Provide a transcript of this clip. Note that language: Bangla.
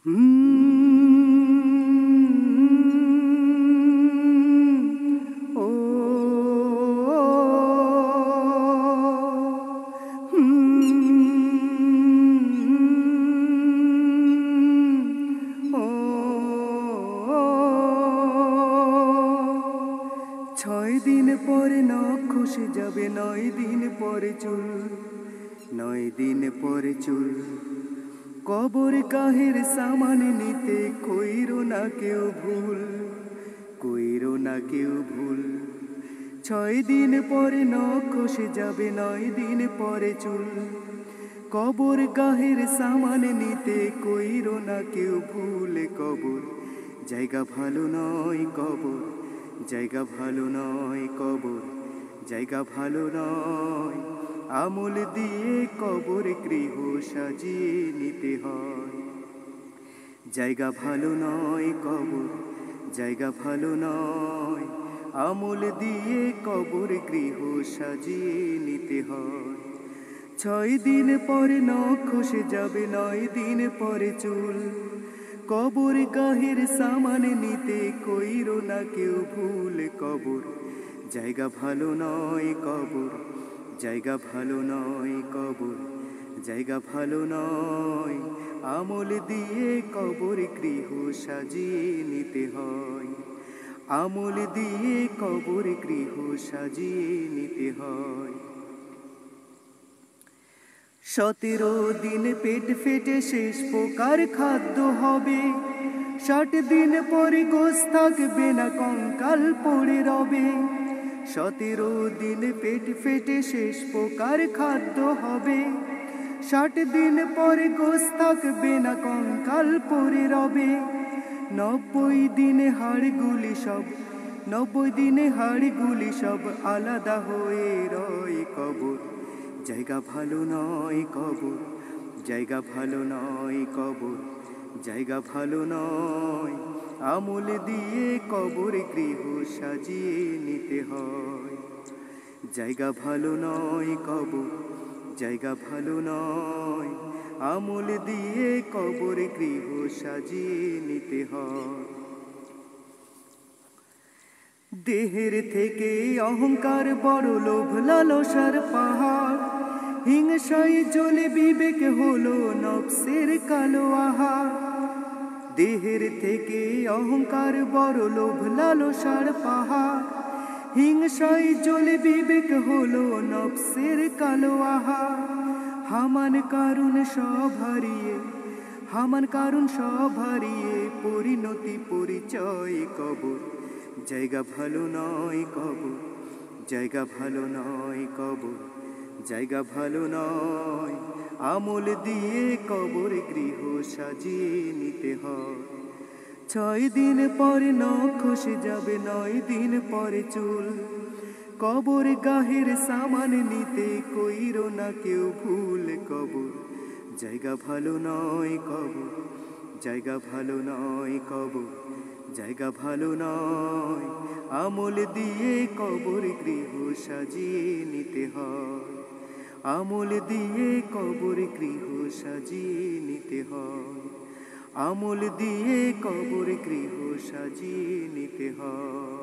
ও ছয় দিন পরে নখ খসে যাবে, 9 দিন পরে চুল, 9 দিন পরে চুল। কবর গাহের সামান নিতে কইরো না কেউ ভুল, কইরো না কেউ ভুল। 6 দিন পরে নখ খসে যাবে, 9 দিন পরে চুল। কবর গাহের সামান নিতে কইরো না কেউ ভুল। কবর জায়গা ভালো নয়, কবর জায়গা ভালো নয়, কবর জায়গা ভালো নয়। আমল দিয়ে কবর গৃহ সাজিয়ে নিতে হয়। জায়গা ভালো নয়, কবর জায়গা ভালো নয়। আমল দিয়ে কবর গৃহ সাজিয়ে নিতে হয়। 6 দিন পরে নখ খসে যাবে, 9 দিন পরে চুল। কবর গাহের সামান নিতে কইরো না কেউ ভুল। কবর জায়গা ভালো নয়, কবর জায়গা ভালো নয়, কবর জায়গা ভালো নয়। আমল দিয়ে কবর গৃহ সাজিয়ে নিতে হয়। আমল দিয়ে কবর গৃহ সাজিয়ে নিতে হয়। 17 দিন পেট ফেটে শেষ প্রকার খাদ্য হবে। 60 দিন পরে গোশ থাকবে না, কঙ্কাল পড়ে রবে। 17 দিন পেট ফেটে শেষ প্রকার খাদ্য হবে। 60 দিন পরে গোশ থাকবে না, কঙ্কাল পড়ে রবে। 90 দিনে হাড়গুলি সব, 90 দিনে হাড়গুলি সব আলাদা হয়ে রয়। কবর জায়গা ভালো নয়, কবর জায়গা ভালো নয়, কবর জায়গা ভালো নয়। আমল দিয়ে কবর গৃহ সাজিয়ে নিতে হয়। জায়গা ভালো নয়, কবর জায়গা ভালো নয়। আমল দিয়ে কবর গৃহ সাজিয়ে নিতে হয়। দেহের থেকে অহংকার বড়, লোভ লালসার পাহাড়। হিংসায় জ্বলে বিবেক হলো নফসের কালো আহার। দেহের থেকে অহংকার বড়, লোভ লালসার পাহাড়। হিংসায় জ্বলে বিবেক হলো নফসের কালো আহার। হামান কারণ সব হারিয়ে, হামান কারণ সব হারিয়ে পরিণতি পরিচয়। কবর জায়গা ভালো নয়, কবর জায়গা ভালো নয়, কবর জায়গা ভালো নয়। আমল দিয়ে কবর গৃহ সাজিয়ে নিতে হয়। 6 দিন পরে নখ খসে যাবে, 9 দিন পরে চুল। কবর গাহের সামান নিতে কইরো না কেউ ভুল। কবর জায়গা ভালো নয়, কবর জায়গা ভালো নয়, কবর জায়গা ভালো নয়। আমল দিয়ে কবর গৃহ সাজিয়ে নিতে হয়। আমল দিয়ে কবর গৃহ সাজিয়ে নিতে হয়। আমল দিয়ে কবর গৃহ সাজিয়ে নিতে হয়।